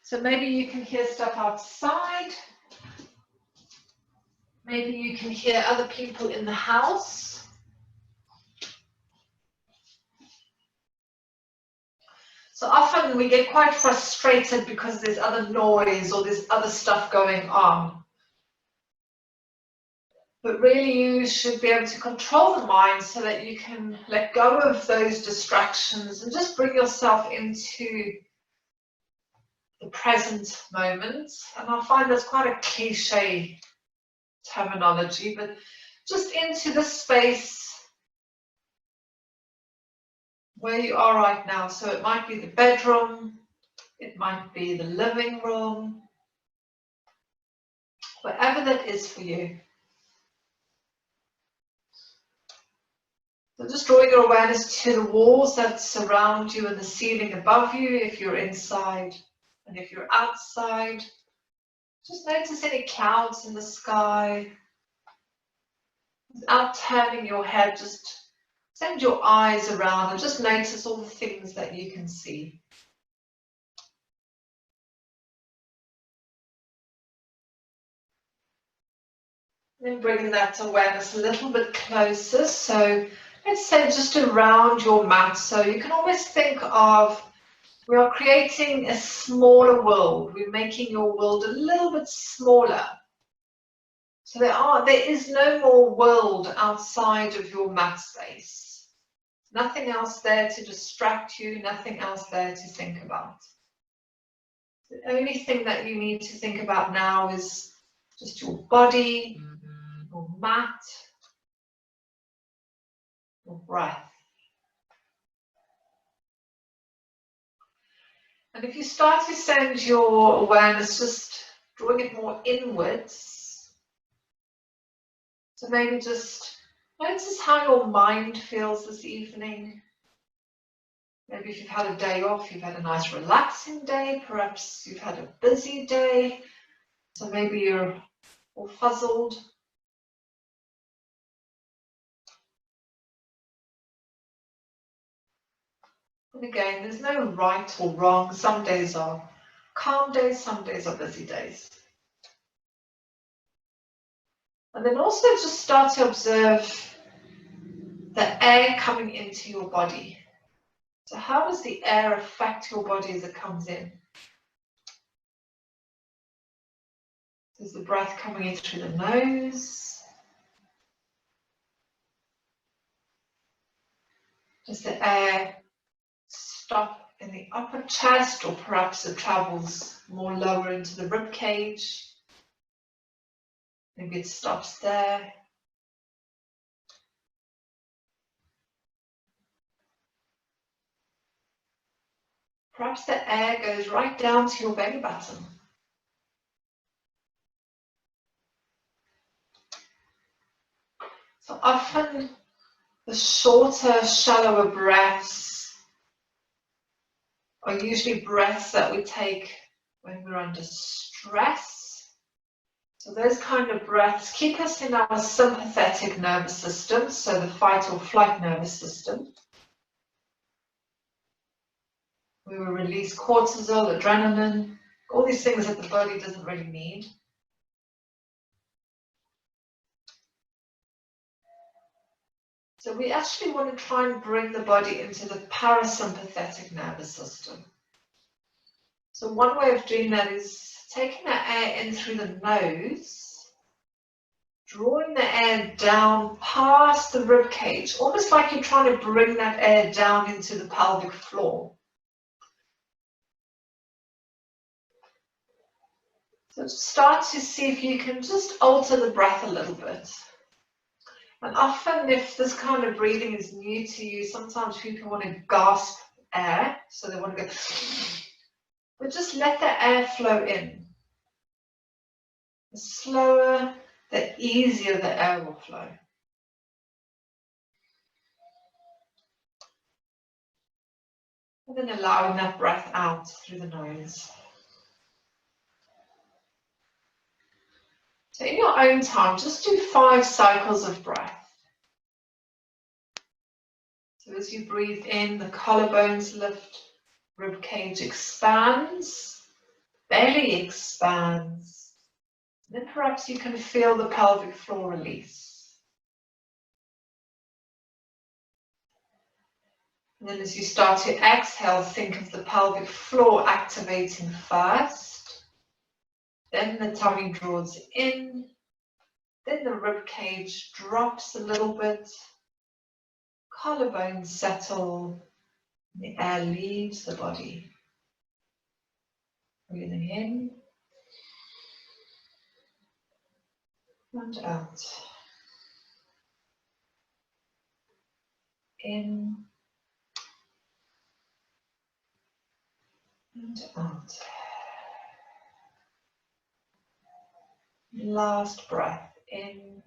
So maybe you can hear stuff outside. Maybe you can hear other people in the house. So often we get quite frustrated because there's other noise or there's other stuff going on. But really you should be able to control the mind so that you can let go of those distractions and just bring yourself into the present moment. And I find that's quite a cliche terminology, but just into the space where you are right now. So it might be the bedroom, it might be the living room, wherever that is for you. So just drawing your awareness to the walls that surround you and the ceiling above you if you're inside, and if you're outside, just notice any clouds in the sky. Without turning your head, just send your eyes around and just notice all the things that you can see. Then bringing that awareness a little bit closer. So let's say just around your mat. So you can always think of, we are creating a smaller world. We're making your world a little bit smaller. So there is no more world outside of your mat space. Nothing else there to distract you, nothing else there to think about. The only thing that you need to think about now is just your body, your mat, your breath. And if you start to send your awareness, just drawing it more inwards, so maybe just notice how your mind feels this evening. Maybe if you've had a day off, you've had a nice relaxing day, perhaps you've had a busy day, so maybe you're all fuzzled. And again, there's no right or wrong. Some days are calm days, some days are busy days. And then also just start to observe the air coming into your body. So how does the air affect your body as it comes in? Is the breath coming in through the nose? Does the air stop in the upper chest, or perhaps it travels more lower into the rib cage? Maybe it stops there. Perhaps the air goes right down to your belly button. So often the shorter, shallower breaths are usually breaths that we take when we're under stress. So those kind of breaths keep us in our sympathetic nervous system, so the fight or flight nervous system. We will release cortisol, adrenaline, all these things that the body doesn't really need. So we actually want to try and bring the body into the parasympathetic nervous system. So one way of doing that is taking the air in through the nose, drawing the air down past the rib cage, almost like you're trying to bring that air down into the pelvic floor. So start to see if you can just alter the breath a little bit. And often if this kind of breathing is new to you, sometimes people want to gasp air, so they want to go, but just let the air flow in. The slower, the easier the air will flow. And then allowing that breath out through the nose. So in your own time, just do 5 cycles of breath. So as you breathe in, the collarbones lift, rib cage expands. belly expands. Then perhaps you can feel the pelvic floor release. And then as you start to exhale, think of the pelvic floor activating first. Then the tummy draws in. Then the rib cage drops a little bit. Collarbones settle. The air leaves the body. Breathing in and out. In and out. Last breath in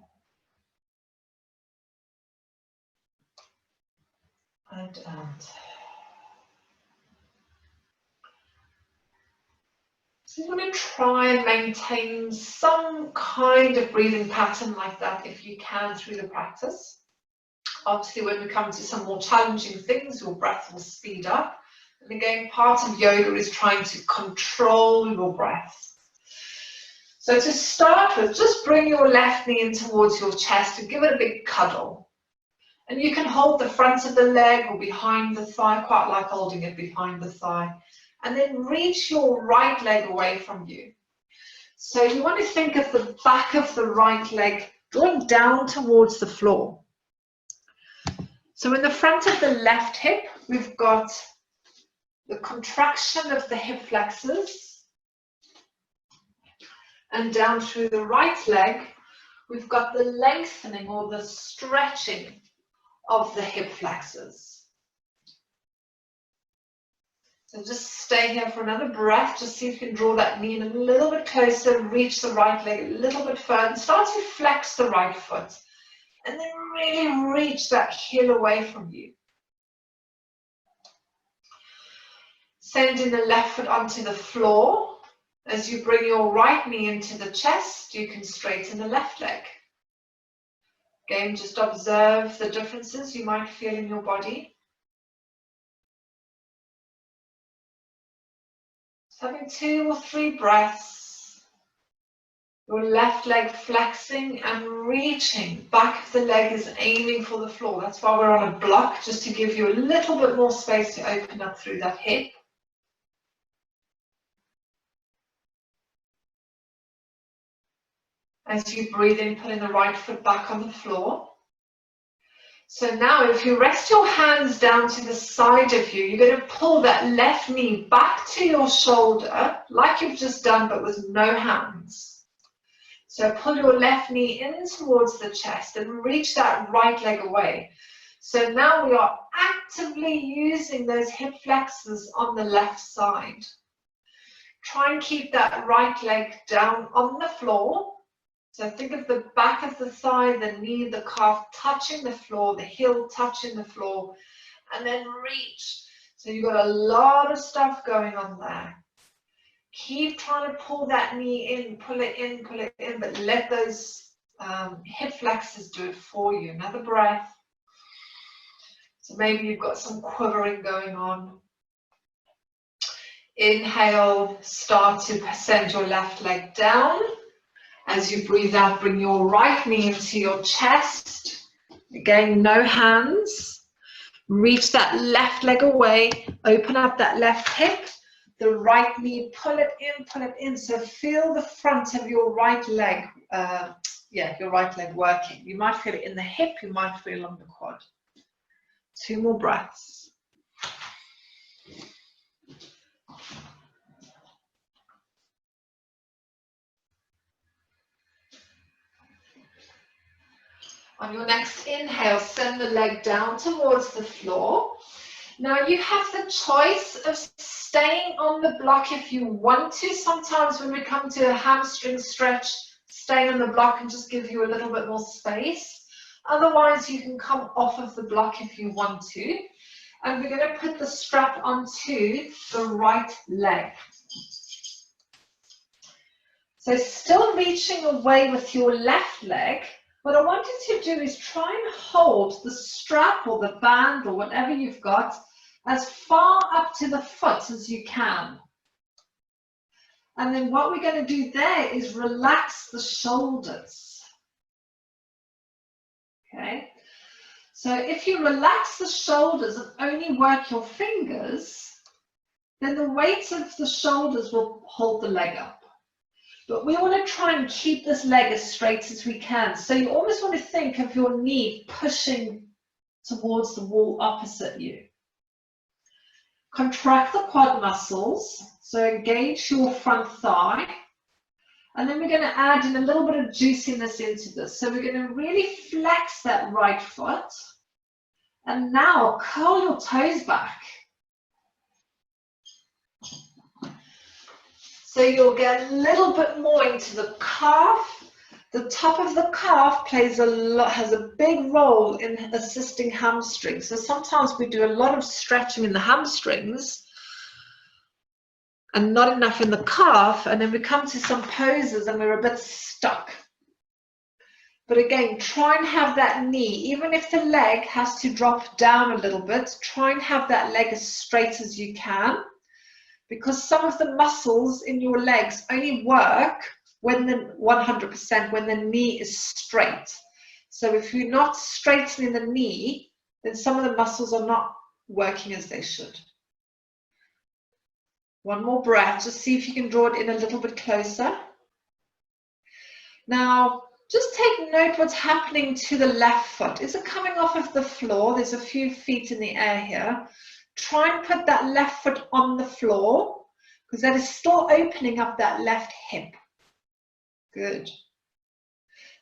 and out. So you want to try and maintain some kind of breathing pattern like that if you can through the practice. Obviously, when we come to some more challenging things, your breath will speed up. And again, part of yoga is trying to control your breath. So to start with, just bring your left knee in towards your chest and give it a big cuddle. And you can hold the front of the leg or behind the thigh, quite like holding it behind the thigh. And then reach your right leg away from you. So you want to think of the back of the right leg drawn down towards the floor. So in the front of the left hip, we've got the contraction of the hip flexors. And down through the right leg, we've got the lengthening or the stretching of the hip flexors. So just stay here for another breath. Just see if you can draw that knee in a little bit closer, reach the right leg a little bit further, and start to flex the right foot. And then really reach that heel away from you. Sending the left foot onto the floor. As you bring your right knee into the chest, you can straighten the left leg. Again, just observe the differences you might feel in your body. Having 2 or 3 breaths, your left leg flexing and reaching, back of the leg is aiming for the floor. That's why we're on a block, just to give you a little bit more space to open up through that hip. As you breathe in, putting the right foot back on the floor. So now if you rest your hands down to the side of you, you're going to pull that left knee back to your shoulder, like you've just done, but with no hands. So pull your left knee in towards the chest and reach that right leg away. So now we are actively using those hip flexors on the left side. Try and keep that right leg down on the floor. So think of the back of the thigh, the knee, the calf touching the floor, the heel touching the floor, and then reach. So you've got a lot of stuff going on there. Keep trying to pull that knee in, pull it in, but let those hip flexors do it for you. Another breath. So maybe you've got some quivering going on. Inhale, start to send your left leg down. As you breathe out, bring your right knee into your chest. Again, no hands. Reach that left leg away. Open up that left hip. The right knee, pull it in. So feel the front of your right leg. Your right leg working. You might feel it in the hip. You might feel it on the quad. 2 more breaths. On your next inhale, send the leg down towards the floor. Now you have the choice of staying on the block if you want to. Sometimes when we come to a hamstring stretch, stay on the block and just give you a little bit more space. Otherwise, you can come off of the block if you want to. And we're going to put the strap onto the right leg. So still reaching away with your left leg. What I want you to do is try and hold the strap or the band or whatever you've got as far up to the foot as you can. And then what we're going to do there is relax the shoulders. Okay. So if you relax the shoulders and only work your fingers, then the weight of the shoulders will hold the leg up. But we want to try and keep this leg as straight as we can. So you almost want to think of your knee pushing towards the wall opposite you. Contract the quad muscles, so engage your front thigh. And then we're going to add in a little bit of juiciness into this. So we're going to really flex that right foot. And now curl your toes back. So you'll get a little bit more into the calf. The top of the calf has a big role in assisting hamstrings. So sometimes we do a lot of stretching in the hamstrings and not enough in the calf, and then we come to some poses and we're a bit stuck. But again, try and have that knee, even if the leg has to drop down a little bit, try and have that leg as straight as you can, because some of the muscles in your legs only work when the 100% when the knee is straight. So if you're not straightening the knee, then some of the muscles are not working as they should. One more breath, just see if you can draw it in a little bit closer. Now, just take note what's happening to the left foot. Is it coming off of the floor? There's a few feet in the air here. Try and put that left foot on the floor, because that is still opening up that left hip. Good.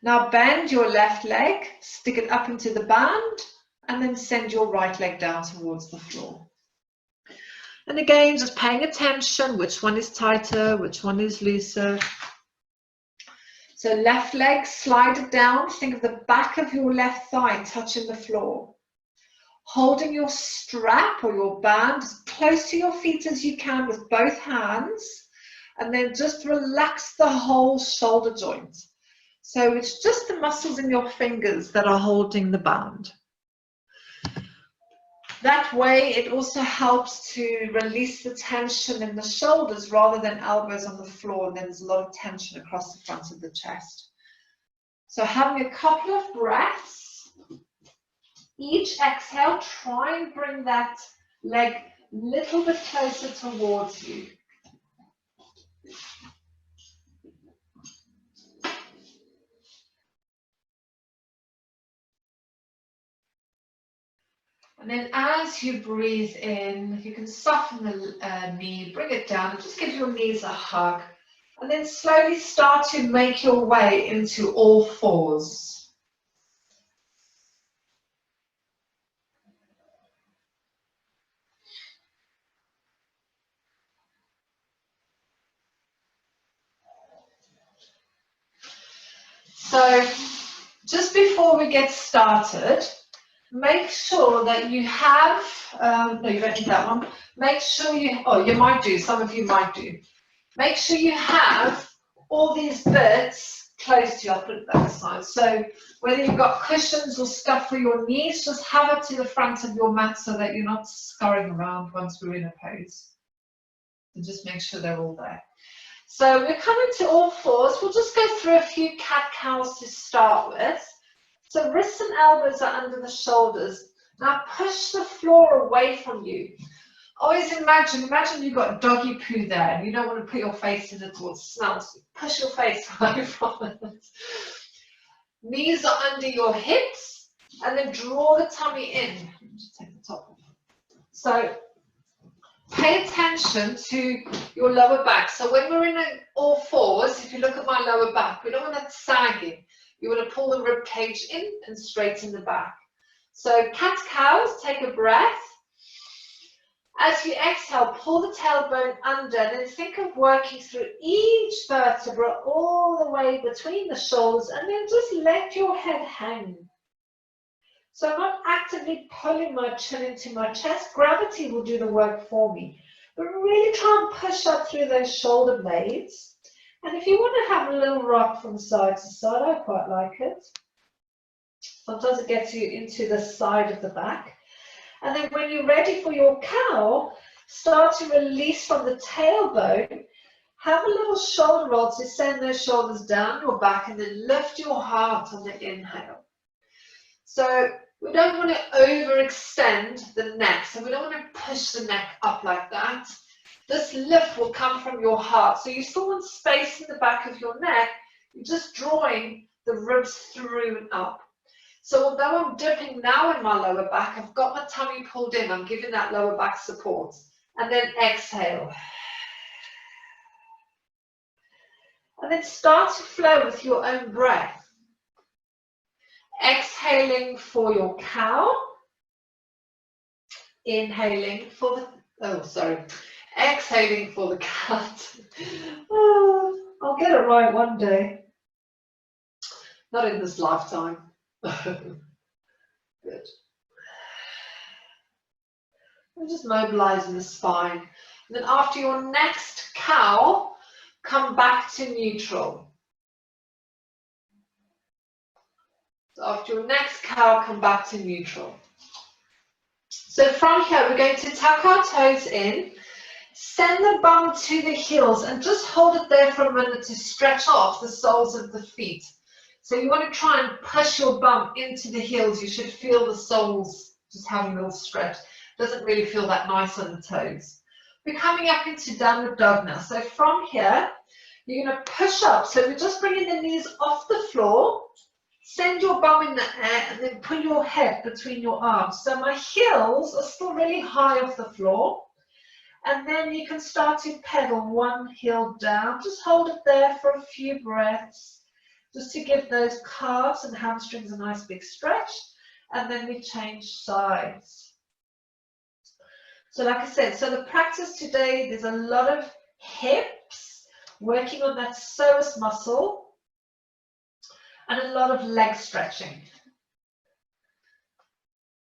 Now bend your left leg, stick it up into the band, and then send your right leg down towards the floor. And again, just paying attention, which one is tighter, which one is looser. So left leg, slide it down. Think of the back of your left thigh touching the floor. Holding your strap or your band as close to your feet as you can with both hands. And then just relax the whole shoulder joint. So it's just the muscles in your fingers that are holding the band. That way it also helps to release the tension in the shoulders rather than elbows on the floor, and then there's a lot of tension across the front of the chest. So having a couple of breaths, each exhale, try and bring that leg a little bit closer towards you. And then as you breathe in, you can soften the knee, bring it down, and just give your knees a hug. And then slowly start to make your way into all fours. So just before we get started, make sure that you have, no, you don't need that one. Make sure you, oh, you might do, some of you might do. Make sure you have all these bits close to you. I'll put it that side. So whether you've got cushions or stuff for your knees, just have it to the front of your mat so that you're not scurrying around once we're in a pose. And just make sure they're all there. So we're coming to all fours. We'll just go through a few cat-cows to start with. So wrists and elbows are under the shoulders. Now push the floor away from you. Always imagine you've got doggy poo there and you don't want to put your face in it or it smells. Push your face away from it. Knees are under your hips and then draw the tummy in. Just take the top off. So pay attention to your lower back. So when we're in all fours, if you look at my lower back, we don't want that sagging. You want to pull the rib cage in and straighten the back. So cat-cows, take a breath. As you exhale, pull the tailbone under, and then think of working through each vertebra all the way between the shoulders, and then just let your head hang. So I'm not actively pulling my chin into my chest. Gravity will do the work for me. But really try and push up through those shoulder blades. And if you want to have a little rock from side to side, I quite like it. Sometimes it gets you into the side of the back. And then when you're ready for your cow, start to release from the tailbone. Have a little shoulder roll to send those shoulders down your back, and then lift your heart on the inhale. So we don't want to overextend the neck, so we don't want to push the neck up like that. This lift will come from your heart, so you still want space in the back of your neck. You're just drawing the ribs through and up. So although I'm dipping now in my lower back, I've got my tummy pulled in. I'm giving that lower back support. And then exhale. And then start to flow with your own breath. Exhaling for your cow. Inhaling for the, exhaling for the cat. Oh, I'll get it right one day. Not in this lifetime. Good. And just mobilizing the spine. And then after your next cow, come back to neutral. So after your next cow, come back to neutral. So from here, we're going to tuck our toes in, send the bum to the heels, and just hold it there for a minute to stretch off the soles of the feet. So you want to try and push your bum into the heels. You should feel the soles just having a little stretch. Doesn't really feel that nice on the toes. We're coming up into downward dog now. So from here, you're going to push up. So we're just bringing the knees off the floor. Send your bum in the air and then pull your head between your arms. So my heels are still really high off the floor. And then you can start to pedal one heel down. Just hold it there for a few breaths, just to give those calves and hamstrings a nice big stretch. And then we change sides. So like I said, so the practice today, there's a lot of hips, working on that psoas muscle, and a lot of leg stretching.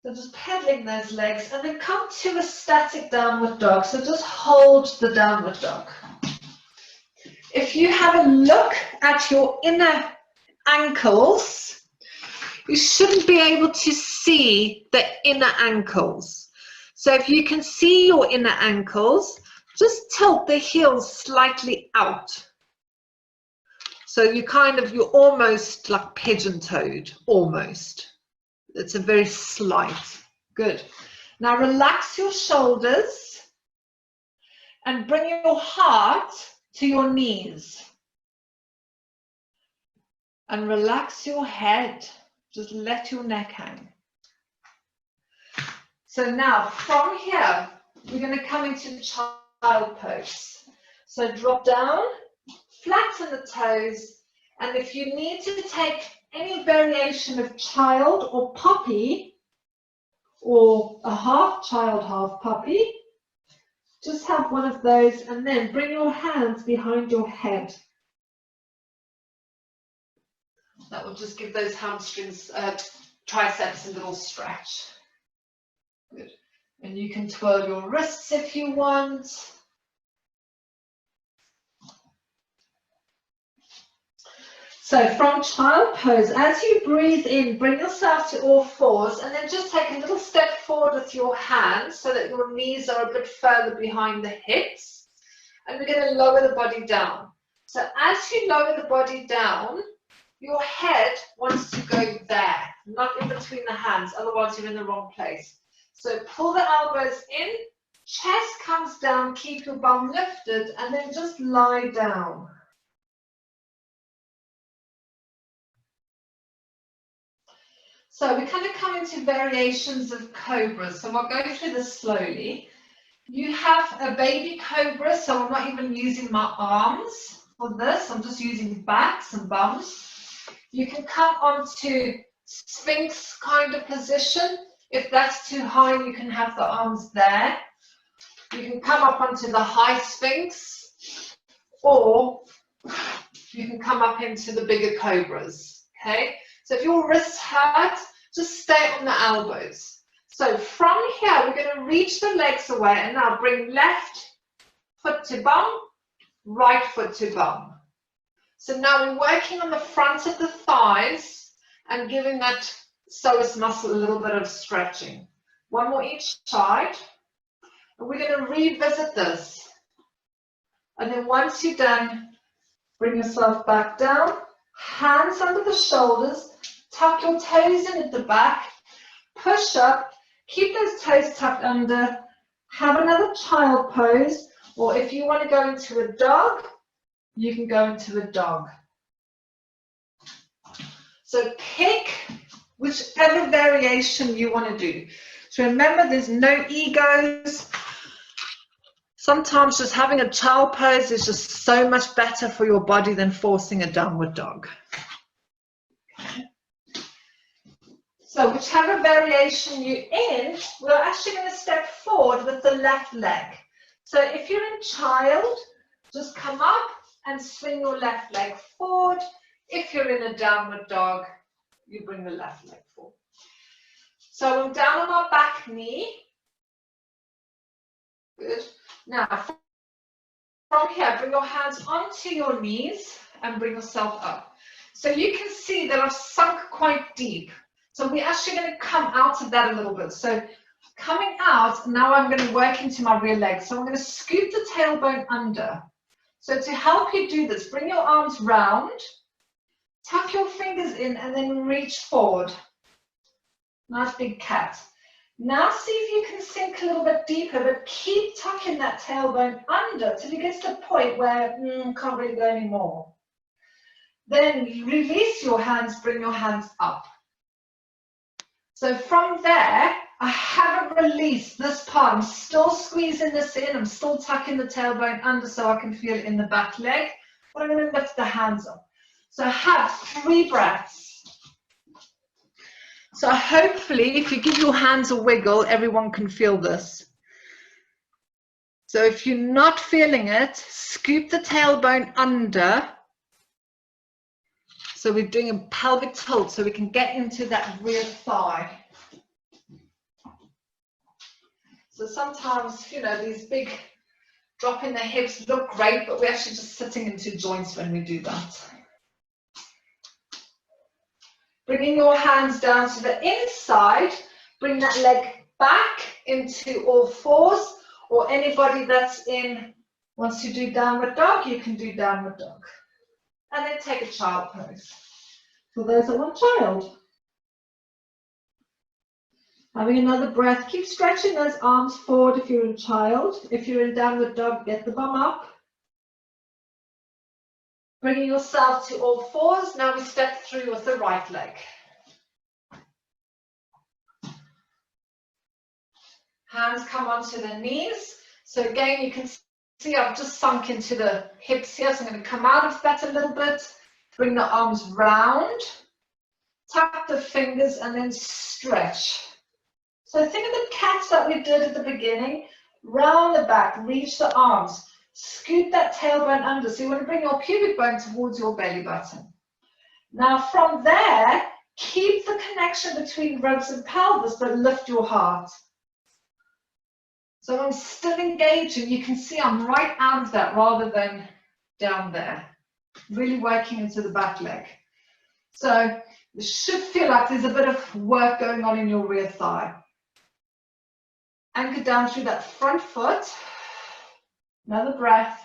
So just pedaling those legs, and then come to a static downward dog. So just hold the downward dog. If you have a look at your inner ankles, you shouldn't be able to see the inner ankles. So if you can see your inner ankles, just tilt the heels slightly out. So you're almost like pigeon-toed, almost. It's a very slight. Good. Now relax your shoulders and bring your heart to your knees. And relax your head. Just let your neck hang. So now from here, we're going to come into child pose. So drop down, flatten the toes, and if you need to take any variation of child or puppy, or a half child, half puppy, just have one of those, and then bring your hands behind your head. That will just give those hamstrings, triceps a little stretch. Good. And you can twirl your wrists if you want. So from child pose, as you breathe in, bring yourself to all fours, and then just take a little step forward with your hands so that your knees are a bit further behind the hips. And we're going to lower the body down. So as you lower the body down, your head wants to go there, not in between the hands, otherwise you're in the wrong place. So pull the elbows in, chest comes down, keep your bum lifted, and then just lie down. So we're kind of coming to variations of cobras. So I'll go through this slowly. You have a baby cobra, so I'm not even using my arms for this. I'm just using backs and bums. You can come onto Sphinx kind of position. If that's too high, you can have the arms there. You can come up onto the high Sphinx, or you can come up into the bigger cobras, okay? So if your wrists hurt, just stay on the elbows. So from here, we're going to reach the legs away, and now bring left foot to bum, right foot to bum. So now we're working on the front of the thighs and giving that psoas muscle a little bit of stretching. One more each side. And we're going to revisit this. And then once you're done, bring yourself back down, hands under the shoulders, tuck your toes in at the back, push up, keep those toes tucked under, have another child pose, or if you want to go into a dog, you can go into a dog. So pick whichever variation you want to do. So remember, there's no egos. Sometimes just having a child pose is just so much better for your body than forcing a downward dog. Okay. So whichever variation you're in, we're actually going to step forward with the left leg. So if you're in child, just come up and swing your left leg forward. If you're in a downward dog, you bring the left leg forward. So I'm down on my back knee. Good. Now, from here, bring your hands onto your knees and bring yourself up. So you can see that I've sunk quite deep. So we're actually going to come out of that a little bit. So coming out, now I'm going to work into my rear leg. So I'm going to scoop the tailbone under. So to help you do this, bring your arms round, tuck your fingers in, and then reach forward. Nice big cat. Now see if you can sink a little bit deeper, but keep tucking that tailbone under till you get to the point where can't really go anymore. Then release your hands, bring your hands up. So from there, I haven't released this part. I'm still squeezing this in. I'm still tucking the tailbone under so I can feel it in the back leg. But I'm going to lift the hands up. So have 3 breaths. So hopefully, if you give your hands a wiggle, everyone can feel this. So if you're not feeling it, scoop the tailbone under. So we're doing a pelvic tilt so we can get into that rear thigh. So sometimes, you know, these big drop in the hips look great, but we're actually just sitting into joints when we do that. Bringing your hands down to the inside, bring that leg back into all fours, or anybody that's in, wants to do downward dog, you can do downward dog. And then take a child pose. For those that want child. Having another breath, keep stretching those arms forward if you're in child. If you're in downward dog, get the bum up. Bringing yourself to all fours. Now we step through with the right leg. Hands come onto the knees. So again, you can see I've just sunk into the hips here. So I'm going to come out of that a little bit. Bring the arms round. Tap the fingers and then stretch. So think of the cats that we did at the beginning. Round the back, reach the arms. Scoop that tailbone under. So you want to bring your pubic bone towards your belly button. Now from there, keep the connection between ribs and pelvis, but lift your heart. So I'm still engaging. You can see I'm right out of that rather than down there. Really working into the back leg. So it should feel like there's a bit of work going on in your rear thigh. Anchor down through that front foot. Another breath.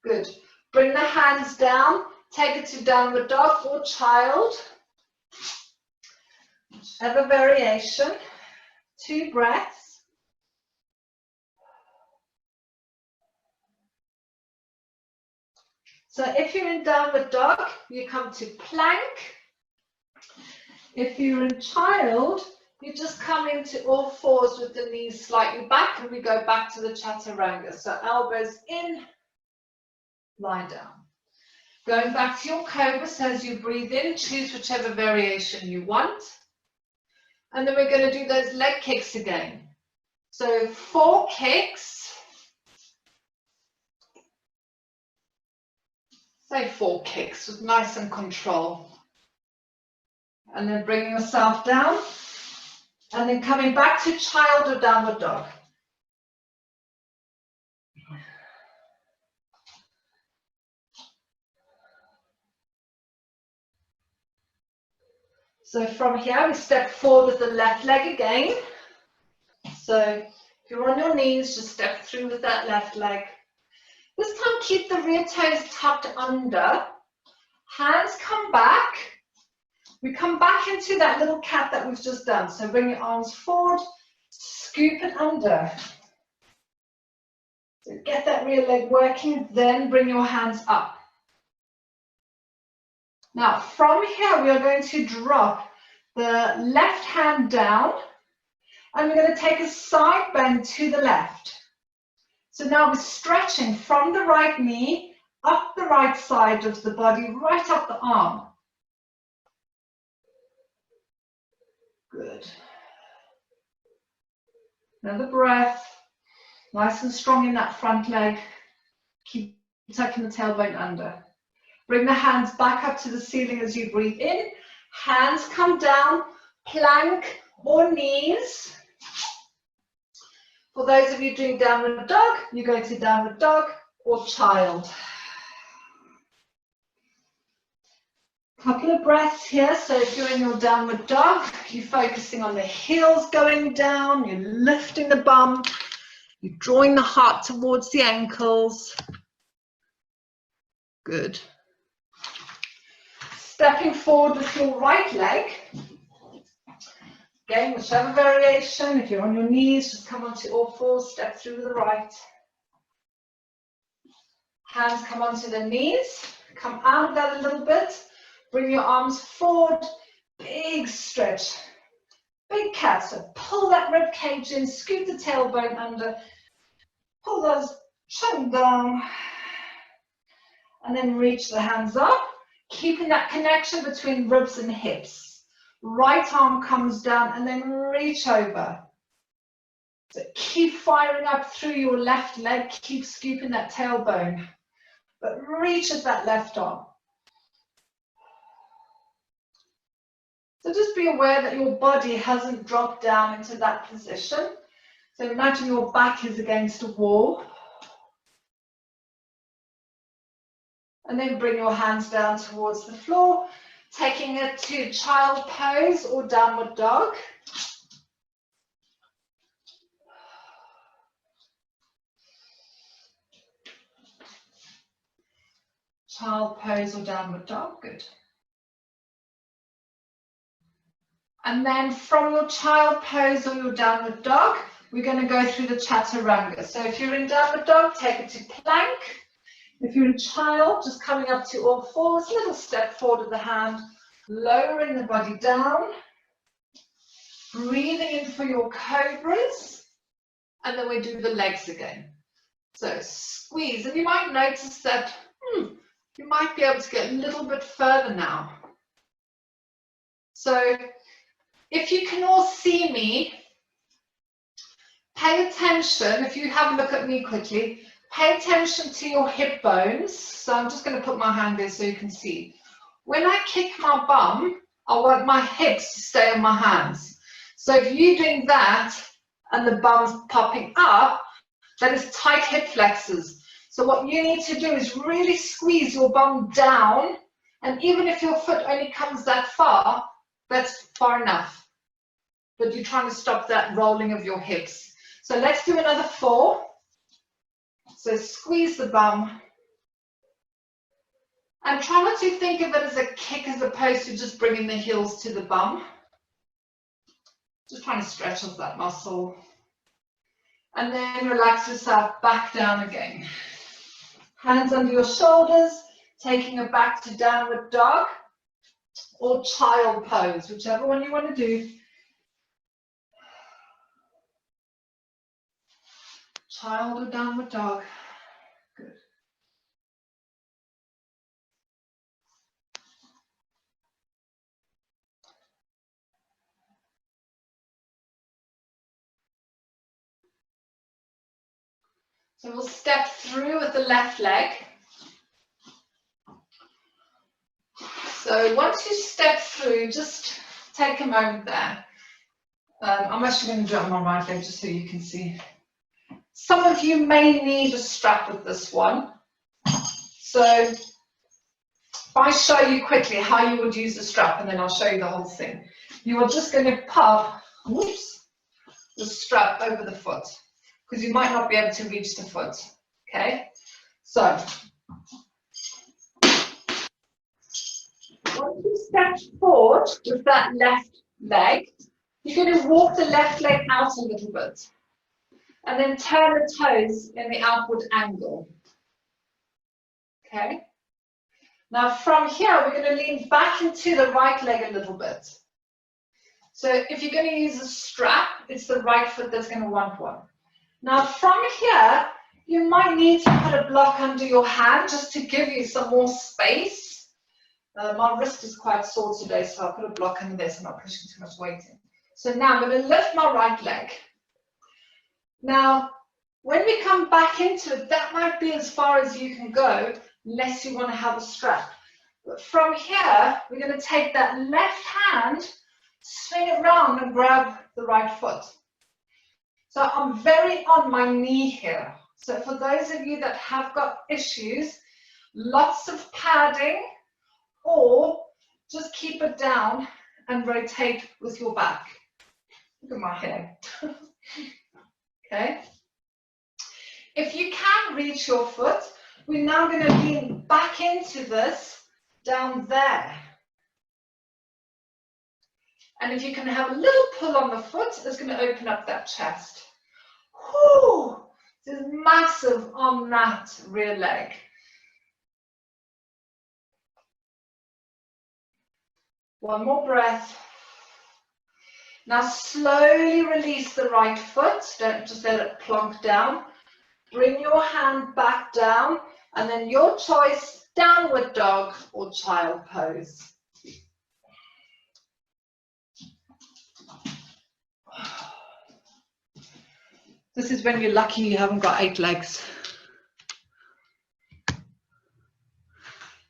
Good. Bring the hands down. Take it to downward dog or child. Have a variation. 2 breaths. So if you're in downward dog, you come to plank. If you're in child, you just come into all fours with the knees slightly back and we go back to the Chaturanga. So elbows in, lie down. Going back to your Cobra, so as you breathe in, choose whichever variation you want. And then we're going to do those leg kicks again. So 4 kicks. Say 4 kicks with nice and control. And then bringing yourself down. And then coming back to child or downward dog. So from here, we step forward with the left leg again. So If you're on your knees, just step through with that left leg. This time, keep the rear toes tucked under. Hands come back. We come back into that little cat that we've just done. So bring your arms forward, scoop it under. So get that rear leg working, then bring your hands up. Now, from here, we are going to drop the left hand down, and we're going to take a side bend to the left. So now we're stretching from the right knee, up the right side of the body, right up the arm. Good. Another breath. Nice and strong in that front leg. Keep tucking the tailbone under. Bring the hands back up to the ceiling as you breathe in. Hands come down, plank or knees. For those of you doing downward dog, you go to downward dog or child. Couple of breaths here. So if you're in your downward dog, you're focusing on the heels going down, you're lifting the bum, you're drawing the heart towards the ankles. Good. Stepping forward with your right leg. Again, whichever variation. If you're on your knees, just come onto all fours, step through with the right. Hands come onto the knees. Come out of that a little bit. Bring your arms forward, big stretch, big cat. So pull that rib cage in, scoop the tailbone under, pull those chin down, and then reach the hands up, keeping that connection between ribs and hips. Right arm comes down and then reach over. So keep firing up through your left leg, keep scooping that tailbone, but reach at that left arm. So just be aware that your body hasn't dropped down into that position. So imagine your back is against a wall. And then bring your hands down towards the floor, taking it to child pose or downward dog. Child pose or downward dog, good. And then from your child pose or your downward dog, we're going to go through the Chaturanga. So if you're in downward dog, take it to plank. If you're a child, just coming up to all fours, little step forward of the hand, lowering the body down, breathing in for your cobras, and then we do the legs again. So squeeze, and you might notice that you might be able to get a little bit further now. So if you can all see me, pay attention. If you have a look at me quickly, pay attention to your hip bones. So I'm just going to put my hand there so you can see. When I kick my bum, I want my hips to stay on my hands. So if you're doing that and the bum's popping up, that is tight hip flexors. So what you need to do is really squeeze your bum down, and even if your foot only comes that far, that's far enough. But you're trying to stop that rolling of your hips. So let's do another 4. So squeeze the bum. And try not to think of it as a kick as opposed to just bringing the heels to the bum. Just trying to stretch off that muscle. And then relax yourself back down again. Hands under your shoulders, taking it back to downward dog or child pose, whichever one you want to do. Child or downward dog. Good. So we'll step through with the left leg. So once you step through, just take a moment there. I'm actually going to do it on my right leg just so you can see. Some of you may need a strap with this one. So if I show you quickly how you would use the strap, and then I'll show you the whole thing. You are just going to pop the strap over the foot. because you might not be able to reach the foot. Okay, so once you step forward with that left leg, you're going to walk the left leg out a little bit and then turn the toes in the outward angle. Okay. Now from here, we're going to lean back into the right leg a little bit. So if you're going to use a strap, it's the right foot that's going to want one. Now from here, you might need to put a block under your hand just to give you some more space. My wrist is quite sore today, so I'll put a block under there so I'm not pushing too much weight in. So now I'm going to lift my right leg. Now, when we come back into it, that might be as far as you can go, unless you want to have a strap. But from here, we're going to take that left hand, swing it round and grab the right foot. So I'm very on my knee here. So for those of you that have got issues, lots of padding, or just keep it down and rotate with your back. Look at my hair. Okay. If you can reach your foot, we're now going to lean back into this down there. And if you can have a little pull on the foot, it's going to open up that chest. Whoo! This is massive on that rear leg. One more breath. Now slowly release the right foot. Don't just let it plonk down. Bring your hand back down, and then your choice, downward dog or child pose. This is when you're lucky you haven't got 8 legs.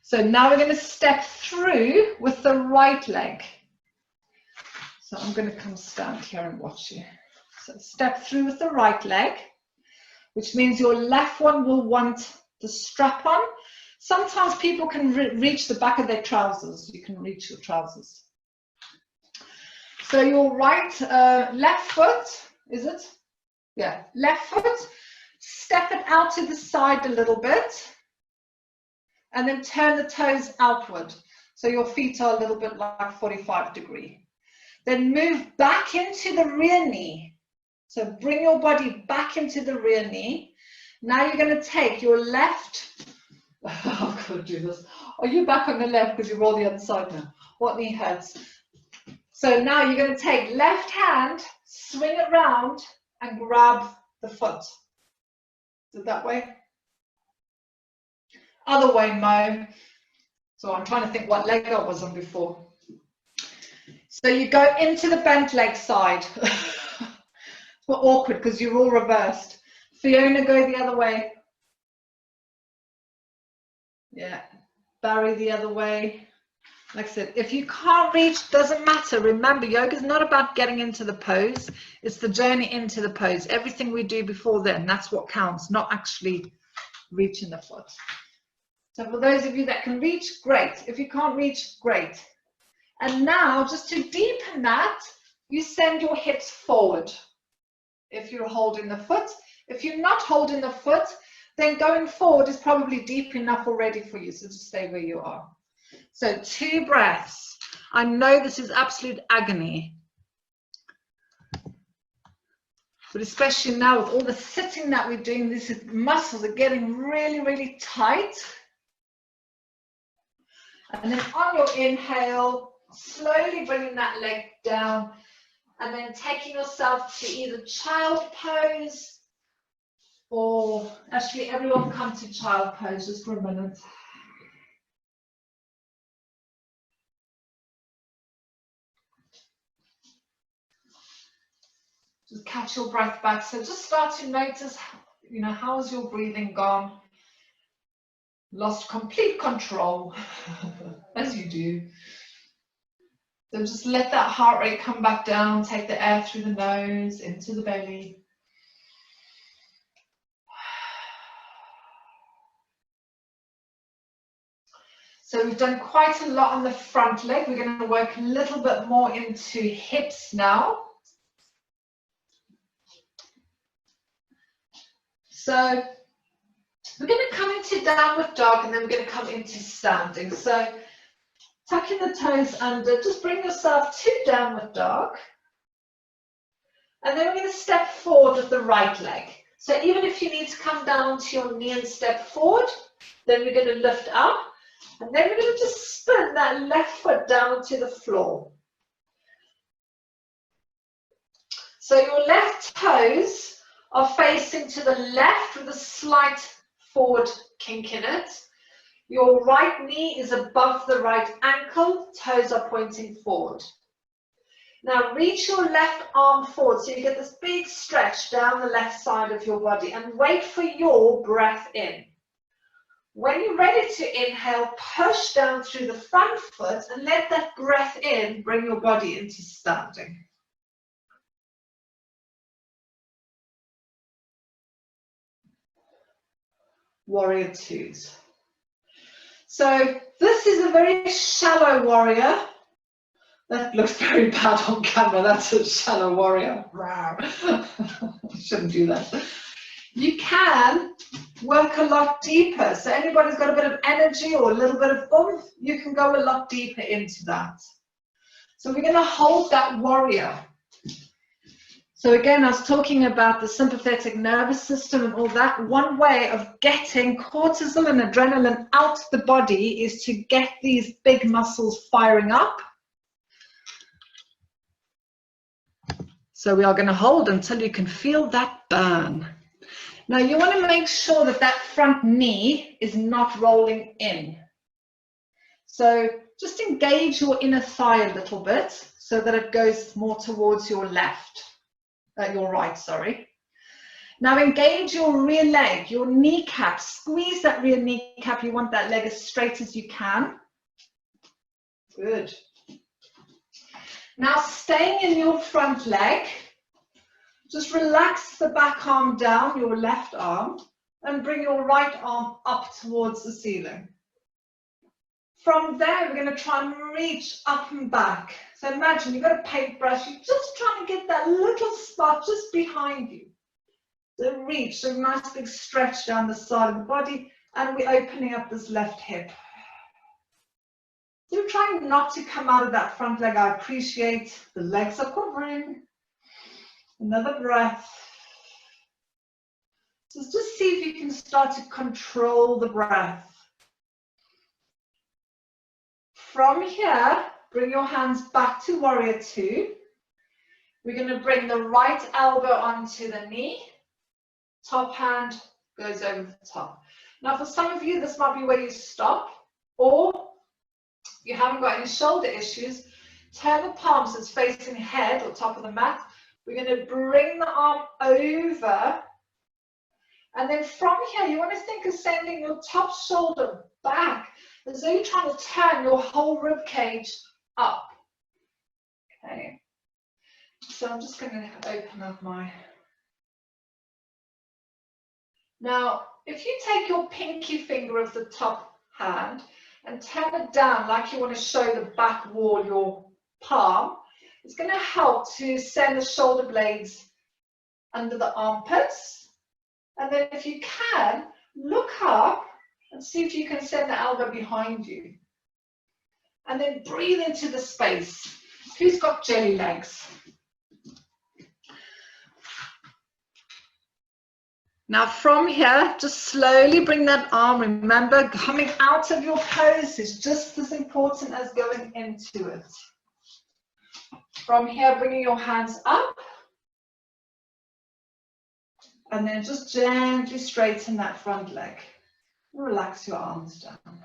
So now we're going to step through with the right leg. So I'm going to come stand here and watch you. So step through with the right leg, which means your left one will want the strap on. Sometimes people can reach the back of their trousers. You can reach your trousers. So your left foot, is it? Yeah, left foot, step it out to the side a little bit, and then turn the toes outward. So your feet are a little bit like 45 degree. Then move back into the rear knee. So bring your body back into the rear knee. Now you're going to take your left, I could do this. Are you back on the left because you're all the other side now? What knee hurts? So now you're going to take left hand, swing it round, and grab the foot. Is it that way? Other way, Mo. So I'm trying to think what leg I was on before. So you go into the bent leg side. It's awkward because you're all reversed. Fiona, go the other way. Yeah. Barry the other way. Like I said, if you can't reach, doesn't matter. Remember, yoga is not about getting into the pose. It's the journey into the pose. Everything we do before then, that's what counts, not actually reaching the foot. So for those of you that can reach, great. If you can't reach, great. And now, just to deepen that, you send your hips forward. If you're holding the foot. If you're not holding the foot, then going forward is probably deep enough already for you. So just stay where you are. So 2 breaths. I know this is absolute agony. But especially now with all the sitting that we're doing, these muscles are getting really, really tight. And then on your inhale, slowly bringing that leg down and then taking yourself to either child pose or actually everyone come to child pose just for a minute. Just catch your breath back. So just start to notice, how is your breathing gone? Lost complete control, as you do. So just let that heart rate come back down. Take the air through the nose, into the belly. So we've done quite a lot on the front leg. We're going to work a little bit more into hips now. So we're going to come into downward dog and then we're going to come into standing. So tucking the toes under, just bring yourself to downward dog. And then we're going to step forward with the right leg. So even if you need to come down onto your knee and step forward, then we're going to lift up. And then we're going to just spin that left foot down to the floor. So your left toes are facing to the left with a slight forward kink in it. Your right knee is above the right ankle, toes are pointing forward. Now reach your left arm forward so you get this big stretch down the left side of your body and wait for your breath in. When you're ready to inhale, push down through the front foot and let that breath in bring your body into standing. Warrior twos. So this is a very shallow warrior. That looks very bad on camera. That's a shallow warrior. Shouldn't do that. You can work a lot deeper. So anybody's got a bit of energy or a little bit of oomph, you can go a lot deeper into that. So we're going to hold that warrior. So again, I was talking about the sympathetic nervous system and all that. One way of getting cortisol and adrenaline out of the body is to get these big muscles firing up. So we are going to hold until you can feel that burn. Now you want to make sure that that front knee is not rolling in. So just engage your inner thigh a little bit so that it goes more towards your left. Your right, sorry. Now engage your rear leg, your kneecap. Squeeze that rear kneecap. You want that leg as straight as you can. Good. Now staying in your front leg, just relax the back arm down, your left arm, and bring your right arm up towards the ceiling. From there, we're going to try and reach up and back. So imagine you've got a paintbrush, you're just trying to get that little spot just behind you. So reach, so nice big stretch down the side of the body, and we're opening up this left hip. So we're trying not to come out of that front leg. I appreciate the legs are covering. Another breath. So just see if you can start to control the breath. From here, bring your hands back to warrior two. We're going to bring the right elbow onto the knee. Top hand goes over the top. Now for some of you, this might be where you stop, or you haven't got any shoulder issues. Turn the palms, it's facing head or top of the mat. We're going to bring the arm over. And then from here, you want to think of sending your top shoulder back as though you're trying to turn your whole rib cage up. Okay. So I'm just going to open up my... Now, if you take your pinky finger of the top hand and turn it down like you want to show the back wall, your palm, it's going to help to send the shoulder blades under the armpits. And then if you can, look up and see if you can send the elbow behind you. And then breathe into the space. Who's got jelly legs? Now from here, just slowly bring that arm. Remember, coming out of your pose is just as important as going into it. From here, bringing your hands up. And then just gently straighten that front leg. Relax your arms down.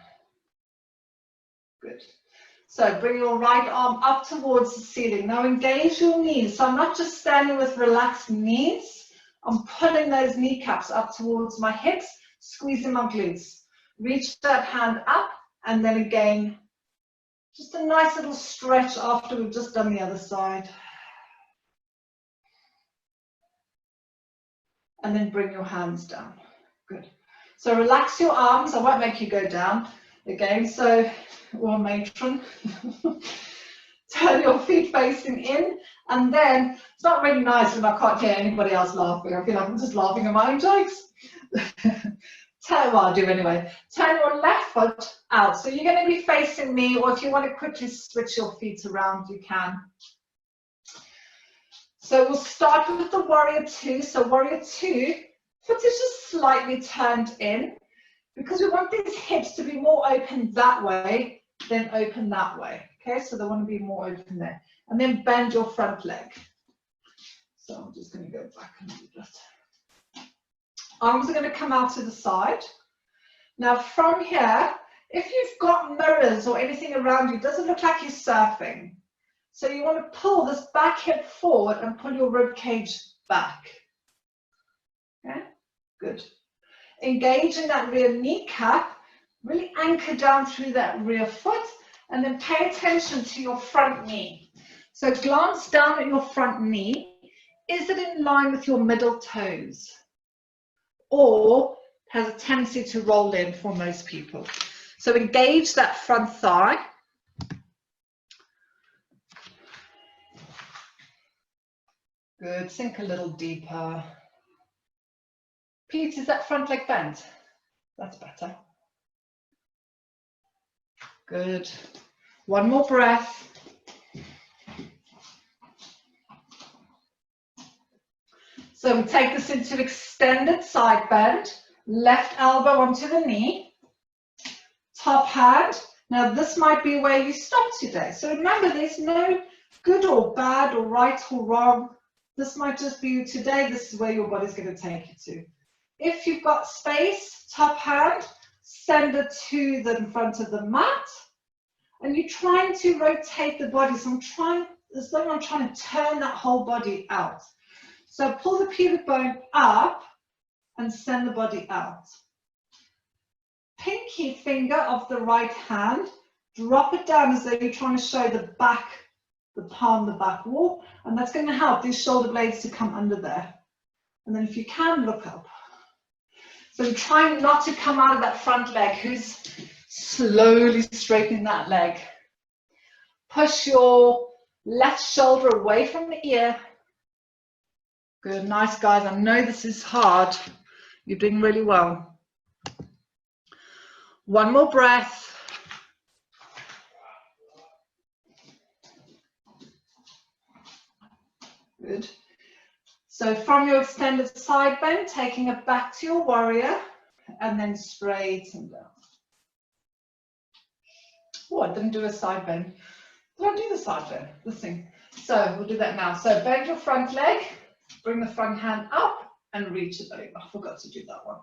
Good. So bring your right arm up towards the ceiling. Now engage your knees. So I'm not just standing with relaxed knees. I'm pulling those kneecaps up towards my hips, squeezing my glutes. Reach that hand up, and then again, just a nice little stretch after we've just done the other side. And then bring your hands down. Good. So relax your arms. I won't make you go down again. So, or matron. Turn your feet facing in, and then it's not really nice when I can't hear anybody else laughing. I feel like I'm just laughing at my own jokes. Well, I'll do anyway. Turn your left foot out. So you're going to be facing me, or if you want to quickly switch your feet around, you can. So we'll start with the warrior two. So warrior two, foot is just slightly turned in, because we want these hips to be more open that way than open that way. Okay, so they want to be more open there. And then bend your front leg. So I'm just going to go back and do that. Arms are going to come out to the side. Now from here, if you've got mirrors or anything around you, it doesn't look like you're surfing. So you want to pull this back hip forward and pull your rib cage back. Okay, good. Engage in that rear kneecap, really anchor down through that rear foot, and then pay attention to your front knee. So glance down at your front knee. Is it in line with your middle toes? Or has a tendency to roll in for most people? So engage that front thigh. Good, sink a little deeper. Pete, is that front leg bent? That's better. Good. One more breath. So we take this into extended side bend, left elbow onto the knee, top hand. Now this might be where you stop today. So remember, there's no good or bad or right or wrong. This might just be today, this is where your body's going to take you to. If you've got space, top hand, send it to the front of the mat. And you're trying to rotate the body. So as though I'm trying to turn that whole body out. So pull the pubic bone up and send the body out. Pinky finger of the right hand, drop it down as though you're trying to show the back, the palm, the back wall, and that's going to help these shoulder blades to come under there. And then if you can, look up. So trying not to come out of that front leg. Who's slowly straightening that leg? Push your left shoulder away from the ear. Good, nice guys. I know this is hard. You're doing really well. One more breath. Good. So from your extended side bend, taking it back to your warrior, and then straighten down. Oh, I didn't do a side bend. Did I do the side bend? This thing. So we'll do that now. So bend your front leg, bring the front hand up, and reach it over. I forgot to do that one.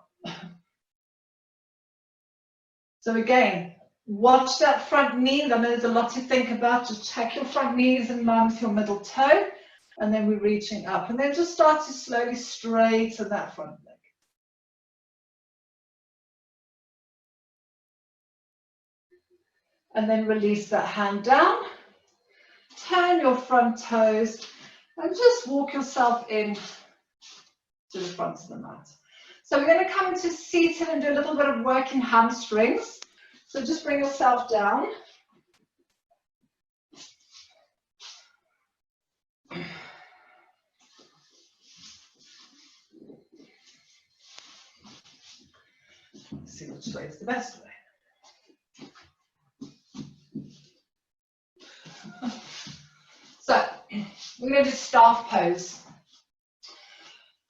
So again, watch that front knee. I know there's a lot to think about. Just check your front knees in line with your middle toe. And then we're reaching up. And then just start to slowly straighten that front leg. And then release that hand down. Turn your front toes. And just walk yourself in to the front of the mat. So we're going to come into seated and do a little bit of work in hamstrings. So just bring yourself down. Let's see which way is the best way. So we're going to do staff pose.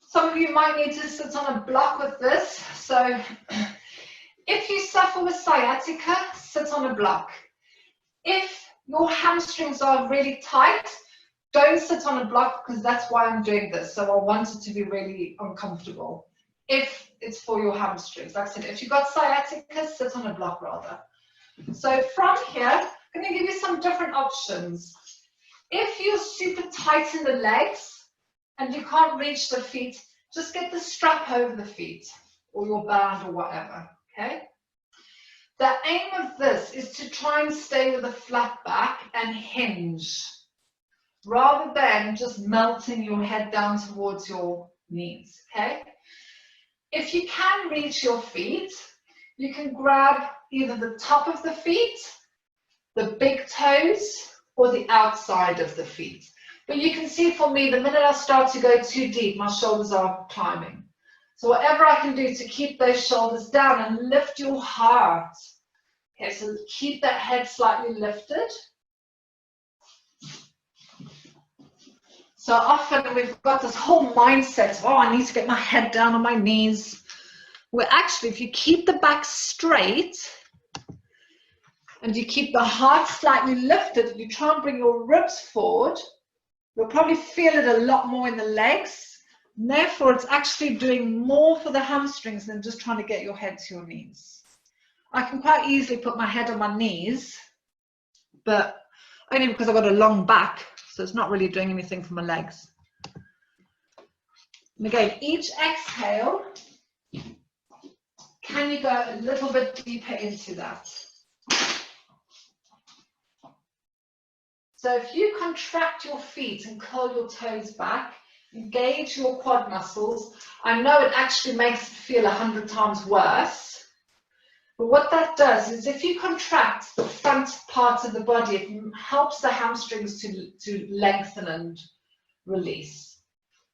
Some of you might need to sit on a block with this. So if you suffer with sciatica, sit on a block. If your hamstrings are really tight, don't sit on a block, because that's why I'm doing this. So I want it to be really uncomfortable. If it's for your hamstrings, like I said, if you've got sciatica, sit on a block rather. So from here, I'm going to give you some different options. If you're super tight in the legs and you can't reach the feet, just get the strap over the feet or your band or whatever, okay? The aim of this is to try and stay with a flat back and hinge, rather than just melting your head down towards your knees, okay? If you can reach your feet, you can grab either the top of the feet, the big toes, or the outside of the feet. But you can see for me, the minute I start to go too deep, my shoulders are climbing. So whatever I can do to keep those shoulders down and lift your heart. Okay, so keep that head slightly lifted. So often we've got this whole mindset of, oh, I need to get my head down on my knees. Where actually, if you keep the back straight and you keep the heart slightly lifted, and you try and bring your ribs forward, you'll probably feel it a lot more in the legs. And therefore, it's actually doing more for the hamstrings than just trying to get your head to your knees. I can quite easily put my head on my knees, but only because I've got a long back, so it's not really doing anything for my legs. And again, each exhale, can you go a little bit deeper into that? So if you contract your feet and curl your toes back, engage your quad muscles, I know it actually makes it feel 100 times worse. But what that does is if you contract the front parts of the body, it helps the hamstrings to lengthen and release.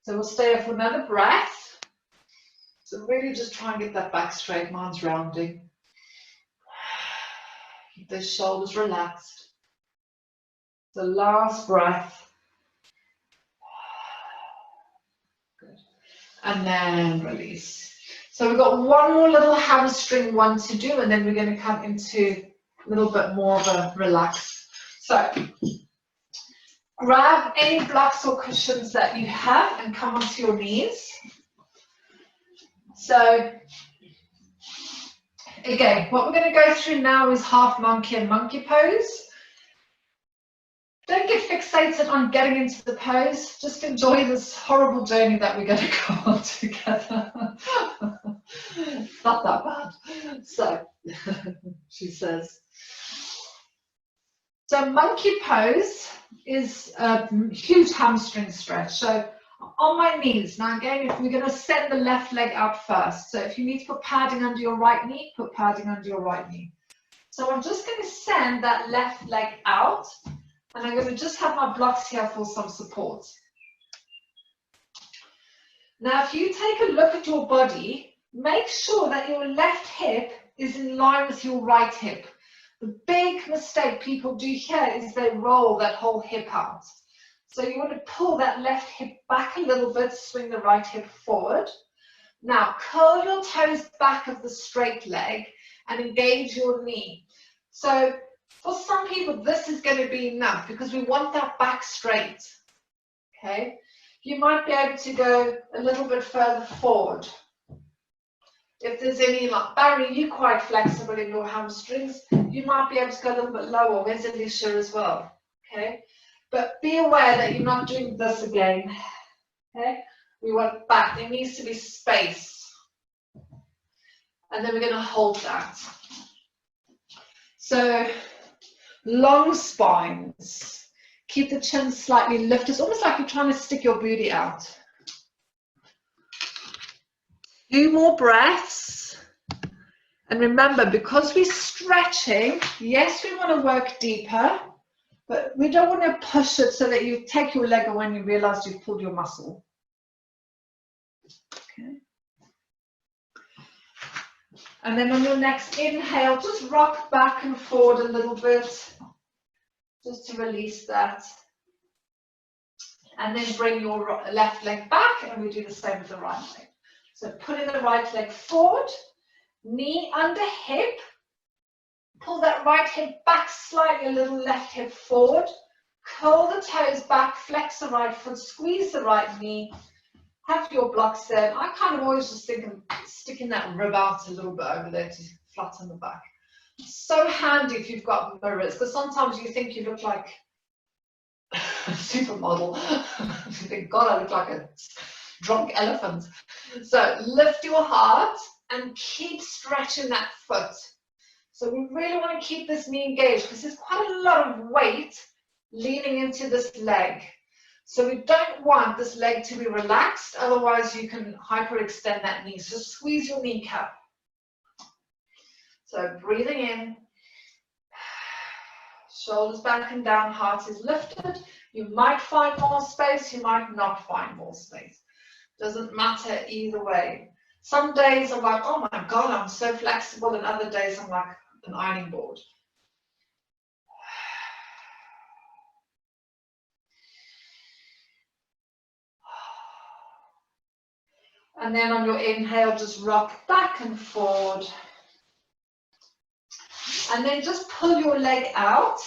So we'll stay here for another breath. So really just try and get that back straight. Mine's rounding. Keep those shoulders relaxed. The last breath. Good. And then release. So we've got one more little hamstring one to do, and then we're going to come into a little bit more of a relax. So grab any blocks or cushions that you have and come onto your knees. So again, what we're going to go through now is half monkey and monkey pose. Don't get fixated on getting into the pose. Just enjoy this horrible journey that we're going to go on together. It's not that bad. So, she says. So monkey pose is a huge hamstring stretch. So on my knees. Now again, if we're going to send the left leg out first. So if you need to put padding under your right knee, put padding under your right knee. So I'm just going to send that left leg out. And I'm going to just have my blocks here for some support. Now, if you take a look at your body, make sure that your left hip is in line with your right hip. The big mistake people do here is they roll that whole hip out. So you want to pull that left hip back a little bit, swing the right hip forward. Now, curl your toes back of the straight leg and engage your knee. So for some people, this is going to be enough because we want that back straight, okay? You might be able to go a little bit further forward. If there's any, like Barry, you're quite flexible in your hamstrings, you might be able to go a little bit lower. Where's Alicia as well, okay? But be aware that you're not doing this again, okay? We want back. There needs to be space. And then we're going to hold that. So long spines. Keep the chin slightly lifted. It's almost like you're trying to stick your booty out. 2 more breaths. And remember, because we're stretching, yes, we want to work deeper, but we don't want to push it so that you take your leg away and you realize you've pulled your muscle. Okay. And then on your next inhale, just rock back and forward a little bit, just to release that. And then bring your left leg back, and we do the same with the right leg. So putting the right leg forward, knee under hip, pull that right hip back slightly, a little left hip forward, curl the toes back, flex the right foot, squeeze the right knee, have your blocks there. I kind of always just think of sticking that rib out a little bit over there to flatten the back. So handy if you've got mirrors, because sometimes you think you look like a supermodel. You think, God, I look like a drunk elephant. So lift your heart and keep stretching that foot. So we really want to keep this knee engaged because there's quite a lot of weight leaning into this leg. So we don't want this leg to be relaxed, otherwise you can hyperextend that knee. So squeeze your kneecap. So breathing in, Shoulders back and down, heart is lifted. You might find more space, you might not find more space. Doesn't matter either way. Some days I'm like, oh my God, I'm so flexible, and other days I'm like an ironing board. And then on your inhale, just rock back and forward. And then just pull your leg out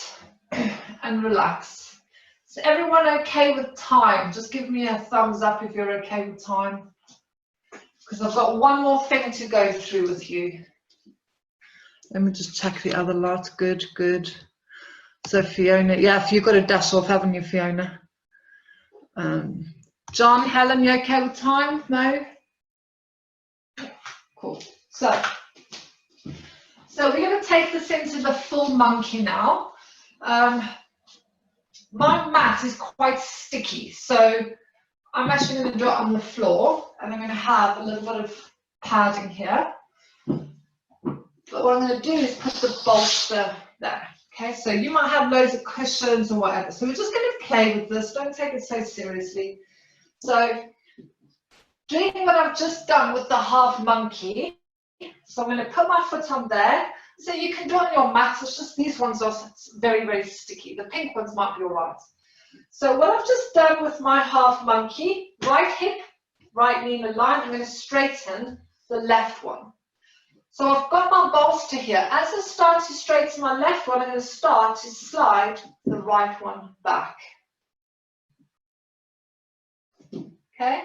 and relax. Is everyone okay with time? Just give me a thumbs up if you're okay with time. Because I've got one more thing to go through with you. Let me just check the other lot. Good, good. So Fiona, yeah, you've got to dash off, haven't you, Fiona? John, Helen, you okay with time? No? Cool. So we're going to take this into the full monkey now. My mat is quite sticky, so I'm actually going to do it on the floor, and I'm going to have a little bit of padding here. But what I'm going to do is put the bolster there. Okay, so you might have loads of cushions or whatever. So we're just going to play with this. Don't take it so seriously. So doing what I've just done with the half monkey. So I'm going to put my foot on there. So you can do it on your mat. It's just these ones are very, very sticky. The pink ones might be all right. So what I've just done with my half monkey, right hip, right knee in a line, I'm going to straighten the left one. So I've got my bolster here. As I start to straighten my left one, I'm going to start to slide the right one back. Okay?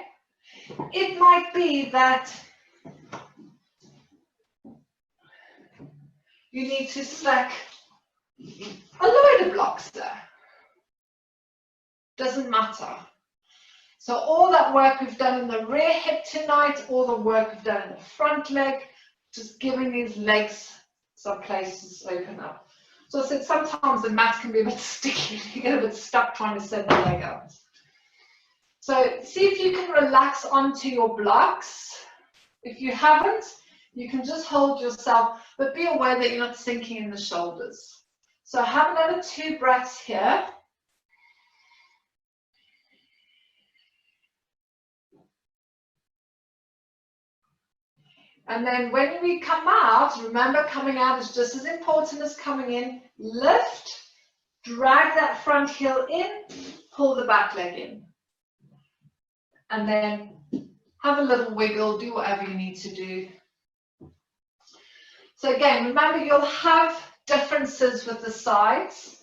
It might be that you need to stack a load of blocks there. Doesn't matter. So all that work we've done in the rear hip tonight, all the work we've done in the front leg, just giving these legs some places to open up. So I said sometimes the mat can be a bit sticky. You get a bit stuck trying to send the leg out. So see if you can relax onto your blocks. If you haven't, you can just hold yourself, but be aware that you're not sinking in the shoulders. So have another 2 breaths here. And then when we come out, remember coming out is just as important as coming in. Lift, drag that front heel in, pull the back leg in. And then have a little wiggle, do whatever you need to do. So again, remember you'll have differences with the sides.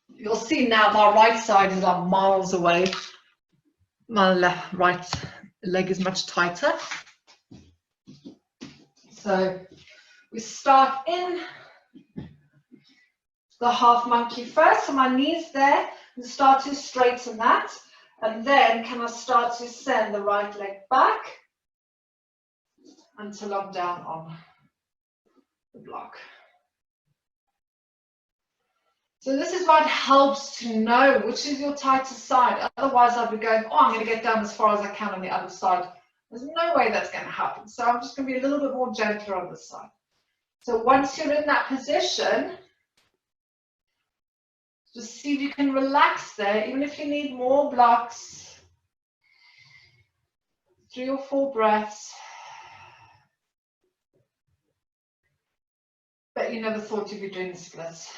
You'll see now my right side is like miles away. My right leg is much tighter. So we start in the half monkey first. So my knees there, and start to straighten that. And then can I start to send the right leg back until I'm down on the block. So this is why it helps to know which is your tightest side. Otherwise I'd be going, oh, I'm going to get down as far as I can on the other side. There's no way that's going to happen. So I'm just going to be a little bit more gentler on this side. So once you're in that position, just see if you can relax there, even if you need more blocks. 3 or 4 breaths. Bet you never thought you'd be doing the splits.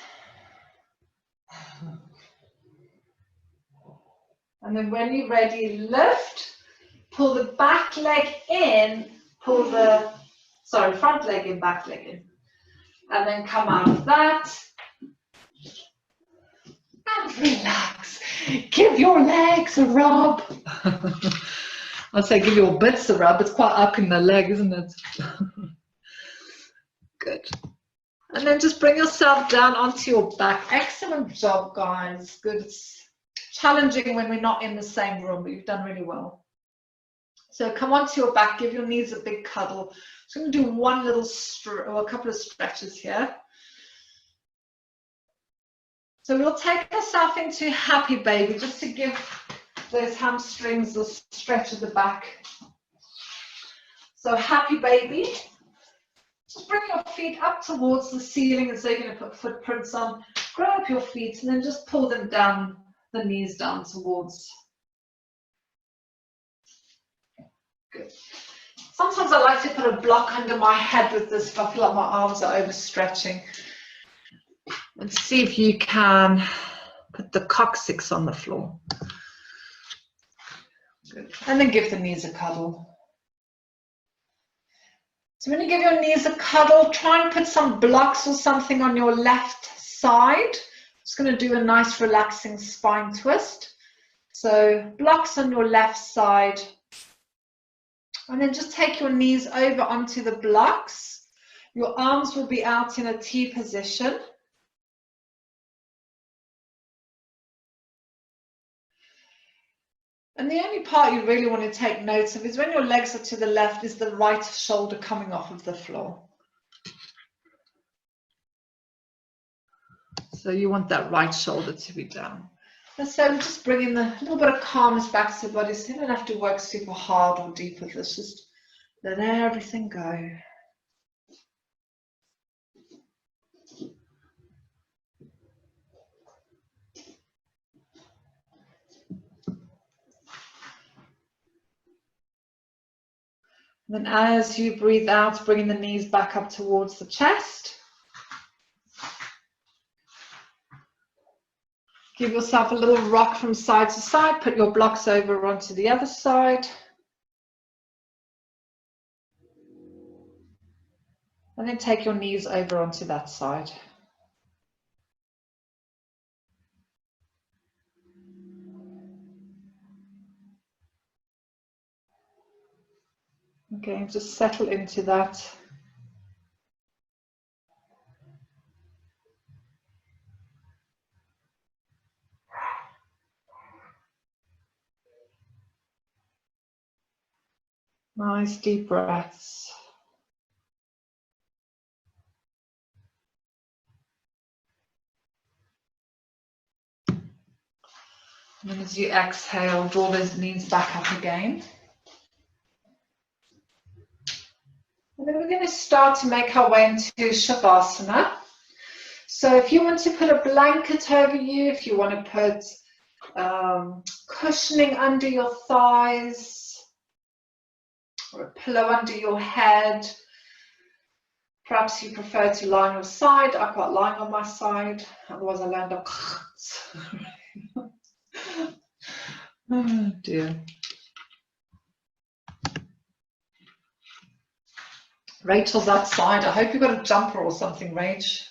And then when you're ready, lift. Pull the back leg in, pull the, front leg in, back leg in. And then come out of that. And relax. Give your legs a rub. I'd say give your bits a rub. It's quite up in the leg, isn't it? Good. And then just bring yourself down onto your back. Excellent job, guys. Good. It's challenging when we're not in the same room, but you've done really well. So come onto your back, give your knees a big cuddle. So I'm going to do one little or a couple of stretches here. So we'll take ourselves into happy baby, just to give those hamstrings a stretch at the back. So happy baby. Just bring your feet up towards the ceiling as though you're going to put footprints on. grab your feet and then just pull them down, the knees down towards. Good. Sometimes I like to put a block under my head with this if I feel like my arms are overstretching. And see if you can put the coccyx on the floor. Good. And then give the knees a cuddle. So when you give your knees a cuddle, try and put some blocks or something on your left side. Just going to do a nice relaxing spine twist. So blocks on your left side. And then just take your knees over onto the blocks. Your arms will be out in a T position. And the only part you really want to take note of is when your legs are to the left, is the right shoulder coming off of the floor. So you want that right shoulder to be down. And so just bringing a little bit of calmness back to the body, so you don't have to work super hard or deep with this, just let everything go. And then as you breathe out, bringing the knees back up towards the chest. Give yourself a little rock from side to side. Put your blocks over onto the other side. And then take your knees over onto that side. Okay, just settle into that. Nice deep breaths. And then as you exhale, draw those knees back up again. And then we're going to start to make our way into Savasana. So if you want to put a blanket over you, if you want to put cushioning under your thighs, or a pillow under your head, perhaps you prefer to lie on your side. I'm quite lying on my side, otherwise I land up. Oh dear. Rachel's outside. I hope you've got a jumper or something, Rach.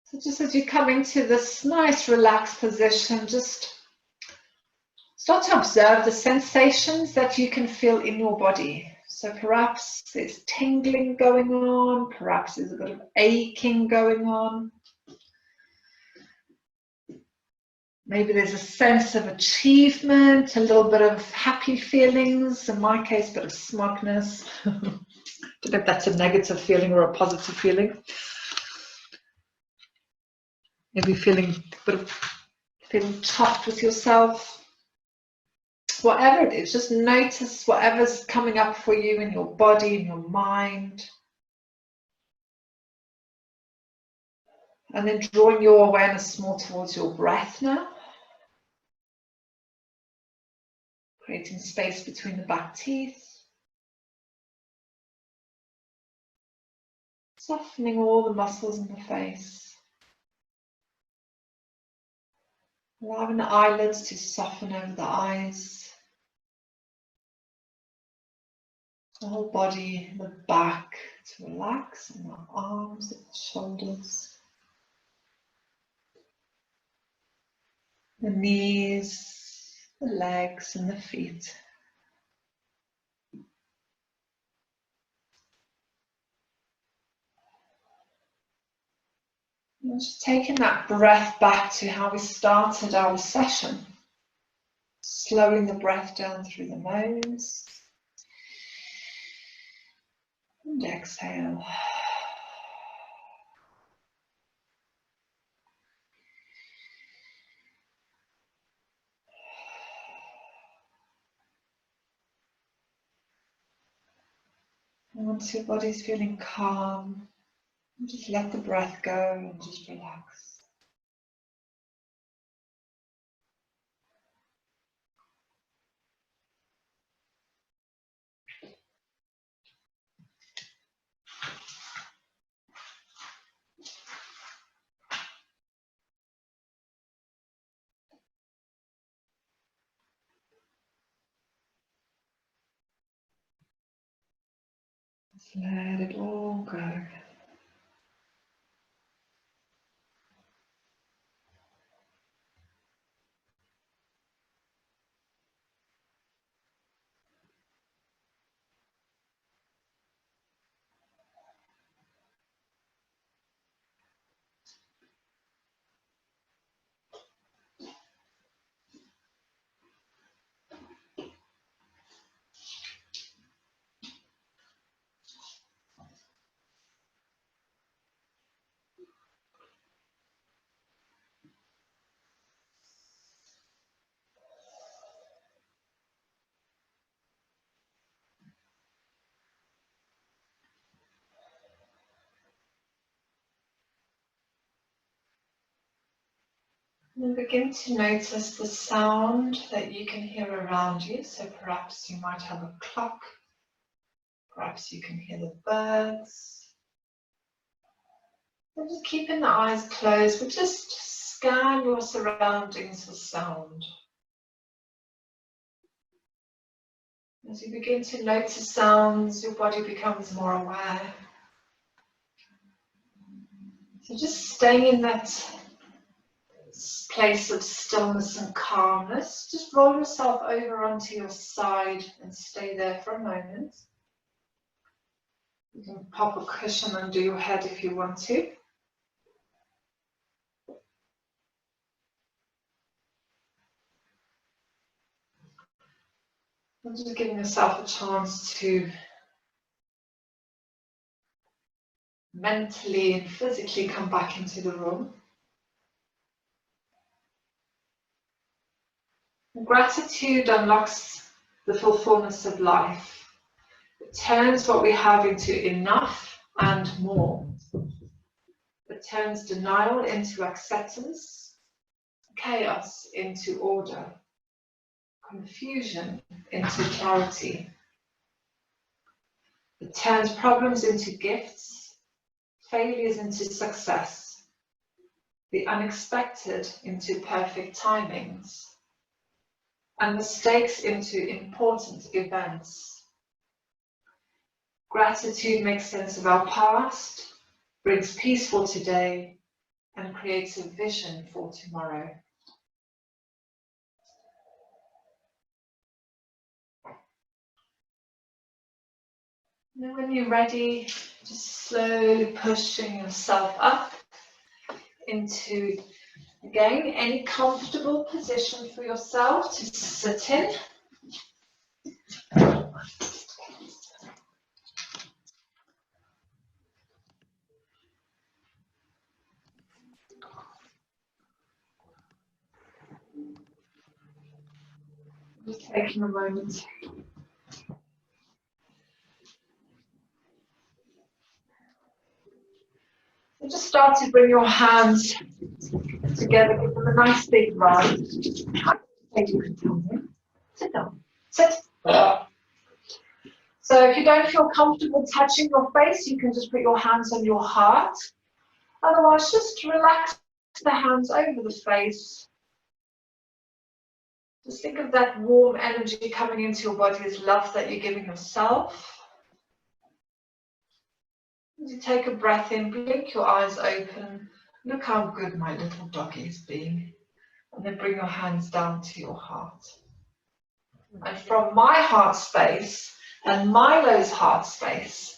So just as you come into this nice relaxed position, just start to observe the sensations that you can feel in your body. So perhaps there's tingling going on, perhaps there's a bit of aching going on. Maybe there's a sense of achievement, a little bit of happy feelings, in my case, a bit of smugness. I don't know if that's a negative feeling or a positive feeling. Maybe feeling a bit of feeling chuffed with yourself. Whatever it is, just notice whatever's coming up for you in your body, in your mind. And then drawing your awareness more towards your breath now. Creating space between the back teeth. Softening all the muscles in the face. Allowing the eyelids to soften over the eyes. The whole body, the back to relax, and the arms, the shoulders. The knees, the legs and the feet. And just taking that breath back to how we started our session. Slowing the breath down through the nose. And exhale. once your body's feeling calm, just let the breath go and just relax. Just let it all go. And begin to notice the sound that you can hear around you. So perhaps you might have a clock, perhaps you can hear the birds. And just keeping the eyes closed, but just scan your surroundings for sound. As you begin to notice sounds, your body becomes more aware. So just staying in that place of stillness and calmness, just roll yourself over onto your side and stay there for a moment. You can pop a cushion under your head if you want to. And just giving yourself a chance to mentally and physically come back into the room. Gratitude unlocks the fullness of life. It turns what we have into enough and more. It turns denial into acceptance, chaos into order, confusion into clarity. It turns problems into gifts, failures into success, the unexpected into perfect timings, and mistakes into important events. Gratitude makes sense of our past, brings peace for today, and creates a vision for tomorrow. And when you're ready, just slowly pushing yourself up into, again, any comfortable position for yourself to sit in. Just taking a moment. So just start to bring your hands together, give them a nice big rub. You can tell me. Sit down. Sit. So if you don't feel comfortable touching your face, you can just put your hands on your heart. Otherwise, just relax the hands over the face. Just think of that warm energy coming into your body as love that you're giving yourself. As you take a breath in, blink your eyes open. Look how good my little doggy is being. And then bring your hands down to your heart. And from my heart space and Milo's heart space,